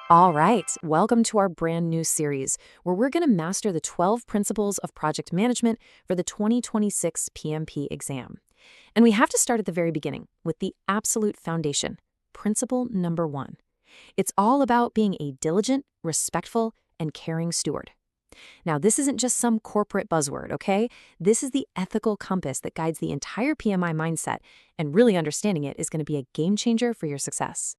All right, welcome to our brand new series where we're going to master the 12 principles of project management for the 2026 PMP exam. And we have to start at the very beginning with the absolute foundation, principle number 1. It's all about being a diligent, respectful, and caring steward. Now, this isn't just some corporate buzzword, okay? This is the ethical compass that guides the entire PMI mindset, and really understanding it is going to be a game changer for your success.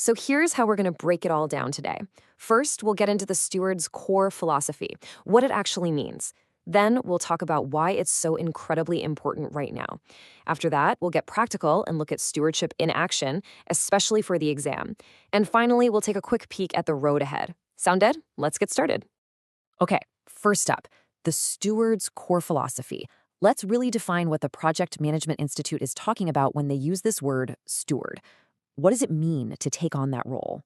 So here's how we're going to break it all down today. First, we'll get into the steward's core philosophy, what it actually means. Then we'll talk about why it's so incredibly important right now. After that, we'll get practical and look at stewardship in action, especially for the exam. And finally, we'll take a quick peek at the road ahead. Sound dead? Let's get started. Okay, first up, the steward's core philosophy. Let's really define what the Project Management Institute is talking about when they use this word, steward. What does it mean to take on that role?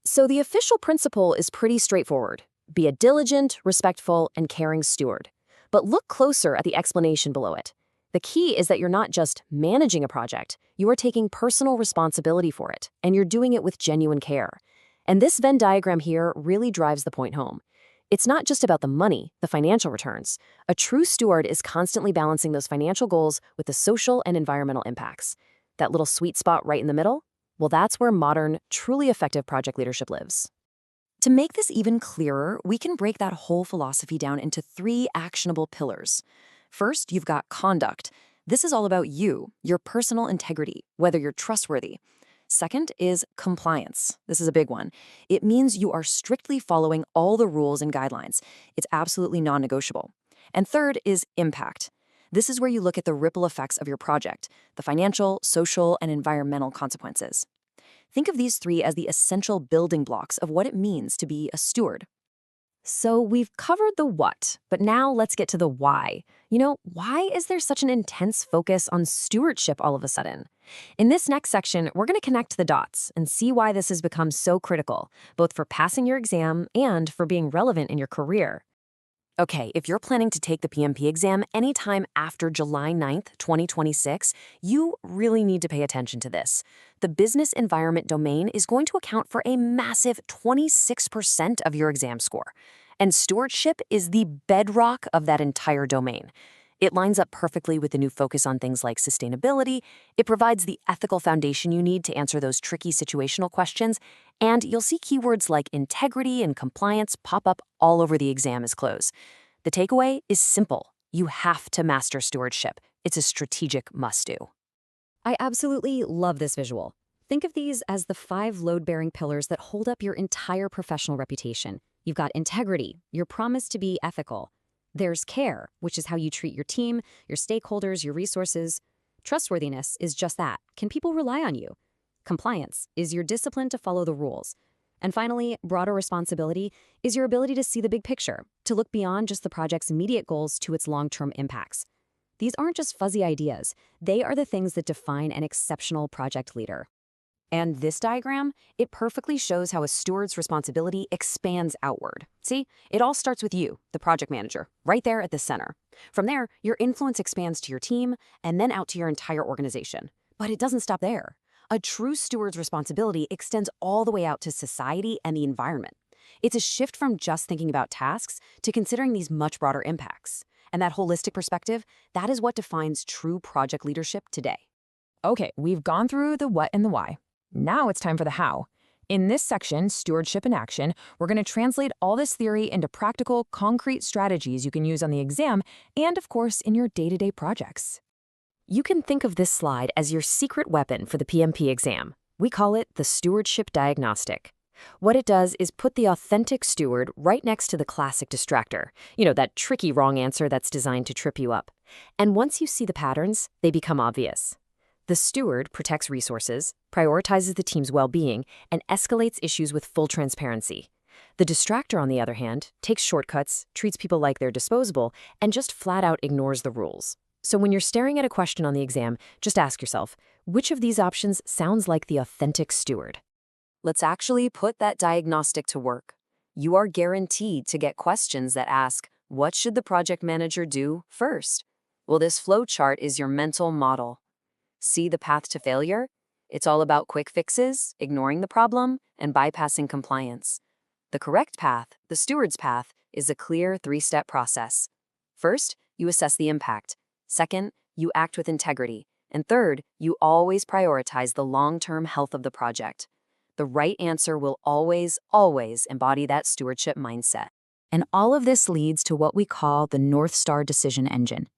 So the official principle is pretty straightforward. Be a diligent, respectful, and caring steward. But look closer at the explanation below it. The key is that you're not just managing a project, you are taking personal responsibility for it, and you're doing it with genuine care. And this Venn diagram here really drives the point home. It's not just about the money, the financial returns. A true steward is constantly balancing those financial goals with the social and environmental impacts. That little sweet spot right in the middle? Well, that's where modern, truly effective project leadership lives. To make this even clearer, we can break that whole philosophy down into 3 actionable pillars. First, you've got conduct. This is all about you, your personal integrity, whether you're trustworthy. Second is compliance. This is a big one. It means you are strictly following all the rules and guidelines. It's absolutely non-negotiable. And third is impact. This is where you look at the ripple effects of your project, the financial, social, and environmental consequences. Think of these 3 as the essential building blocks of what it means to be a steward. So we've covered the what, but now let's get to the why. Why is there such an intense focus on stewardship all of a sudden? In this next section, we're going to connect the dots and see why this has become so critical, both for passing your exam and for being relevant in your career. Okay, if you're planning to take the PMP exam anytime after July 9th, 2026, you really need to pay attention to this. The business environment domain is going to account for a massive 26% of your exam score, and stewardship is the bedrock of that entire domain. It lines up perfectly with the new focus on things like sustainability. It provides the ethical foundation you need to answer those tricky situational questions, and you'll see keywords like integrity and compliance pop up all over the exam as close. The takeaway is simple. You have to master stewardship. It's a strategic must-do. I absolutely love this visual. Think of these as the 5 load-bearing pillars that hold up your entire professional reputation. You've got integrity, your promise to be ethical. There's care, which is how you treat your team, your stakeholders, your resources. Trustworthiness is just that. Can people rely on you? Compliance is your discipline to follow the rules. And finally, broader responsibility is your ability to see the big picture, to look beyond just the project's immediate goals to its long-term impacts. These aren't just fuzzy ideas. They are the things that define an exceptional project leader. And this diagram, it perfectly shows how a steward's responsibility expands outward. See, it all starts with you, the project manager, right there at the center. From there, your influence expands to your team and then out to your entire organization. But it doesn't stop there. A true steward's responsibility extends all the way out to society and the environment. It's a shift from just thinking about tasks to considering these much broader impacts. And that holistic perspective, that is what defines true project leadership today. Okay, we've gone through the what and the why. Now it's time for the how. In this section, Stewardship in Action, we're going to translate all this theory into practical, concrete strategies you can use on the exam and, of course, in your day-to-day projects. You can think of this slide as your secret weapon for the PMP exam. We call it the Stewardship Diagnostic. What it does is put the authentic steward right next to the classic distractor. That tricky wrong answer that's designed to trip you up. And once you see the patterns, they become obvious. The steward protects resources, prioritizes the team's well-being, and escalates issues with full transparency. The distractor, on the other hand, takes shortcuts, treats people like they're disposable, and just flat out ignores the rules. So when you're staring at a question on the exam, just ask yourself, which of these options sounds like the authentic steward? Let's actually put that diagnostic to work. You are guaranteed to get questions that ask, what should the project manager do first? Well, this flow chart is your mental model. See the path to failure? It's all about quick fixes, ignoring the problem, and bypassing compliance. The correct path, the steward's path, is a clear three-step process. First, you assess the impact. Second, you act with integrity. And third, you always prioritize the long-term health of the project. The right answer will always, always embody that stewardship mindset. And all of this leads to what we call the North Star decision engine.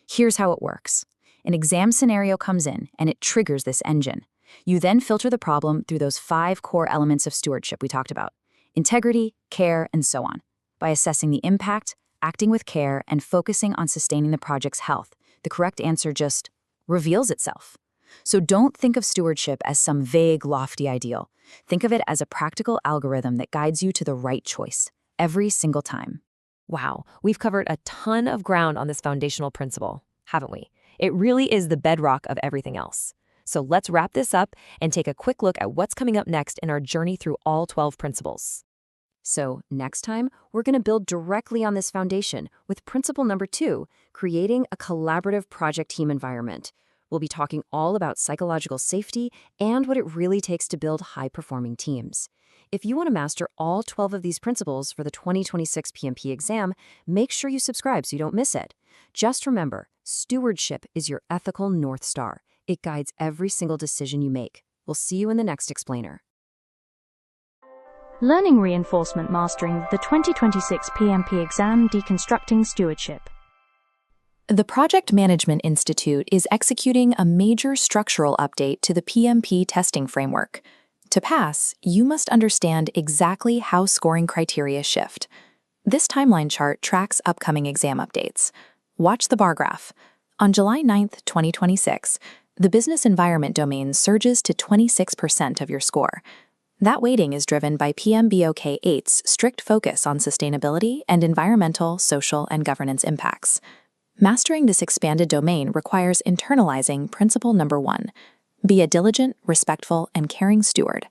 Here's how it works. An exam scenario comes in, and it triggers this engine. You then filter the problem through those 5 core elements of stewardship we talked about: integrity, care, and so on. By assessing the impact, acting with care, and focusing on sustaining the project's health, the correct answer just reveals itself. So don't think of stewardship as some vague, lofty ideal. Think of it as a practical algorithm that guides you to the right choice, every single time. Wow, we've covered a ton of ground on this foundational principle, haven't we? It really is the bedrock of everything else. So let's wrap this up and take a quick look at what's coming up next in our journey through all 12 principles. So next time, we're going to build directly on this foundation with principle number 2, creating a collaborative project team environment. We'll be talking all about psychological safety and what it really takes to build high-performing teams. If you want to master all 12 of these principles for the 2026 PMP exam, make sure you subscribe so you don't miss it. Just remember, stewardship is your ethical North Star. It guides every single decision you make. We'll see you in the next explainer. Learning Reinforcement Mastering the 2026 PMP Exam Deconstructing Stewardship. The Project Management Institute is executing a major structural update to the PMP testing framework. To pass, you must understand exactly how scoring criteria shift. This timeline chart tracks upcoming exam updates. Watch the bar graph. On July 9, 2026, the business environment domain surges to 26% of your score. That weighting is driven by PMBOK 8's strict focus on sustainability and environmental, social, and governance impacts. Mastering this expanded domain requires internalizing principle number 1. Be a diligent, respectful, and caring steward.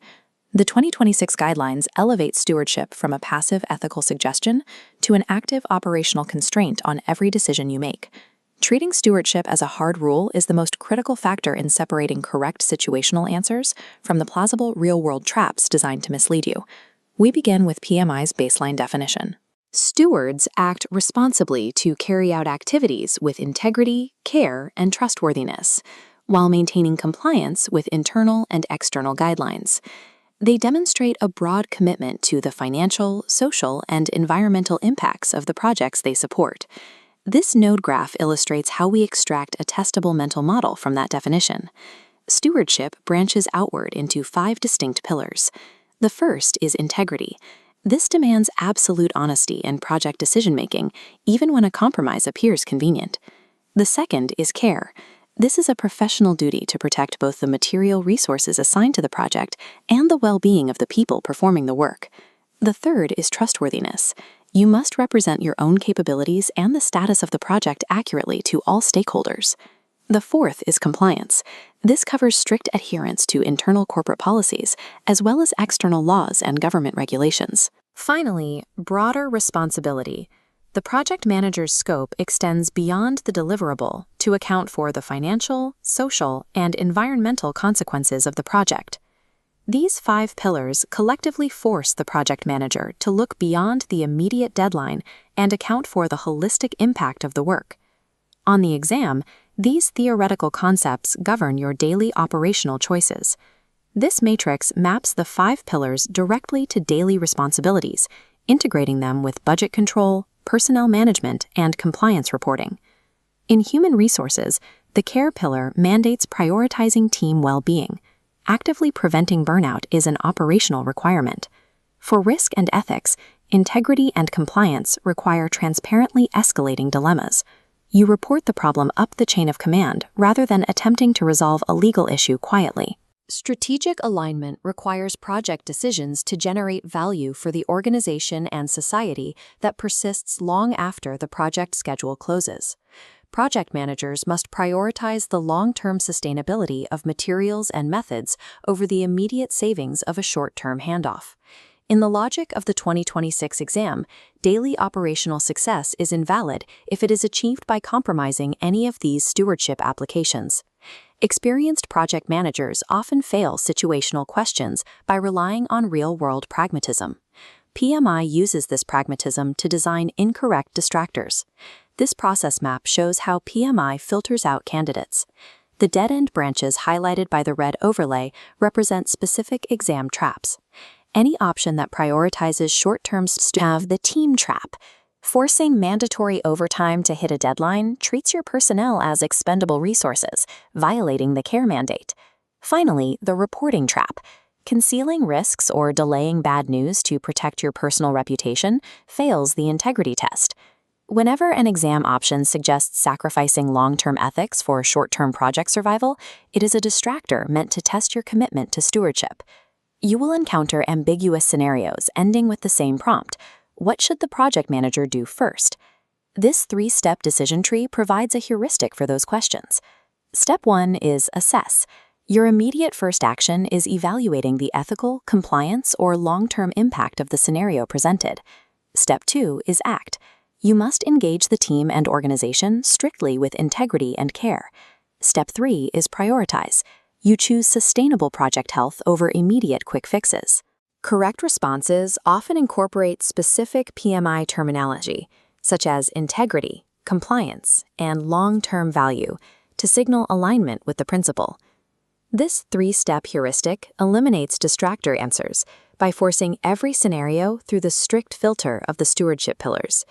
The 2026 guidelines elevate stewardship from a passive ethical suggestion to an active operational constraint on every decision you make. Treating stewardship as a hard rule is the most critical factor in separating correct situational answers from the plausible real-world traps designed to mislead you. We begin with PMI's baseline definition. Stewards act responsibly to carry out activities with integrity, care, and trustworthiness, while maintaining compliance with internal and external guidelines. They demonstrate a broad commitment to the financial, social, and environmental impacts of the projects they support. This node graph illustrates how we extract a testable mental model from that definition. Stewardship branches outward into 5 distinct pillars. The first is integrity. This demands absolute honesty in project decision-making, even when a compromise appears convenient. The second is care. This is a professional duty to protect both the material resources assigned to the project and the well-being of the people performing the work. The third is trustworthiness. You must represent your own capabilities and the status of the project accurately to all stakeholders. The fourth is compliance. This covers strict adherence to internal corporate policies, as well as external laws and government regulations. Finally, broader responsibility. The project manager's scope extends beyond the deliverable to account for the financial, social, and environmental consequences of the project. These 5 pillars collectively force the project manager to look beyond the immediate deadline and account for the holistic impact of the work. On the exam, these theoretical concepts govern your daily operational choices. This matrix maps the 5 pillars directly to daily responsibilities, integrating them with budget control, personnel management, and compliance reporting. In human resources, the care pillar mandates prioritizing team well-being. Actively preventing burnout is an operational requirement. For risk and ethics, integrity and compliance require transparently escalating dilemmas. You report the problem up the chain of command rather than attempting to resolve a legal issue quietly. Strategic alignment requires project decisions to generate value for the organization and society that persists long after the project schedule closes. Project managers must prioritize the long-term sustainability of materials and methods over the immediate savings of a short-term handoff. In the logic of the 2026 exam, daily operational success is invalid if it is achieved by compromising any of these stewardship applications. Experienced project managers often fail situational questions by relying on real-world pragmatism. PMI uses this pragmatism to design incorrect distractors. This process map shows how PMI filters out candidates. The dead-end branches highlighted by the red overlay represent specific exam traps. Any option that prioritizes short-term have the team trap. Forcing mandatory overtime to hit a deadline treats your personnel as expendable resources, violating the care mandate. Finally, the reporting trap. Concealing risks or delaying bad news to protect your personal reputation fails the integrity test. Whenever an exam option suggests sacrificing long-term ethics for short-term project survival, it is a distractor meant to test your commitment to stewardship. You will encounter ambiguous scenarios ending with the same prompt. What should the project manager do first? This three-step decision tree provides a heuristic for those questions. Step 1 is assess. Your immediate first action is evaluating the ethical, compliance, or long-term impact of the scenario presented. Step 2 is act. You must engage the team and organization strictly with integrity and care. Step 3 is prioritize. You choose sustainable project health over immediate quick fixes. Correct responses often incorporate specific PMI terminology, such as integrity, compliance, and long-term value, to signal alignment with the principle. This three-step heuristic eliminates distractor answers by forcing every scenario through the strict filter of the stewardship pillars.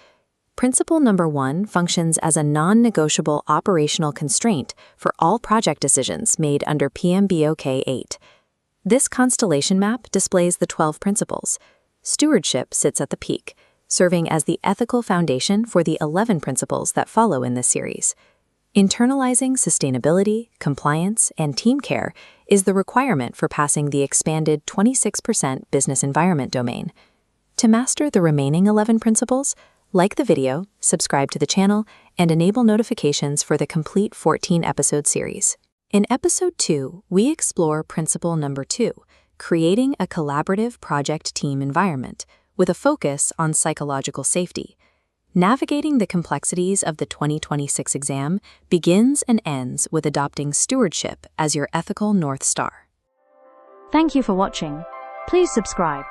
Principle number 1 functions as a non-negotiable operational constraint for all project decisions made under PMBOK 8. This constellation map displays the 12 principles. Stewardship sits at the peak, serving as the ethical foundation for the 11 principles that follow in this series. Internalizing sustainability, compliance, and team care is the requirement for passing the expanded 26% business environment domain. To master the remaining 11 principles, like the video, subscribe to the channel, and enable notifications for the complete 14-episode series. In Episode 2, we explore Principle number 2, creating a collaborative project team environment, with a focus on psychological safety. Navigating the complexities of the 2026 exam begins and ends with adopting stewardship as your ethical North Star. Thank you for watching. Please subscribe.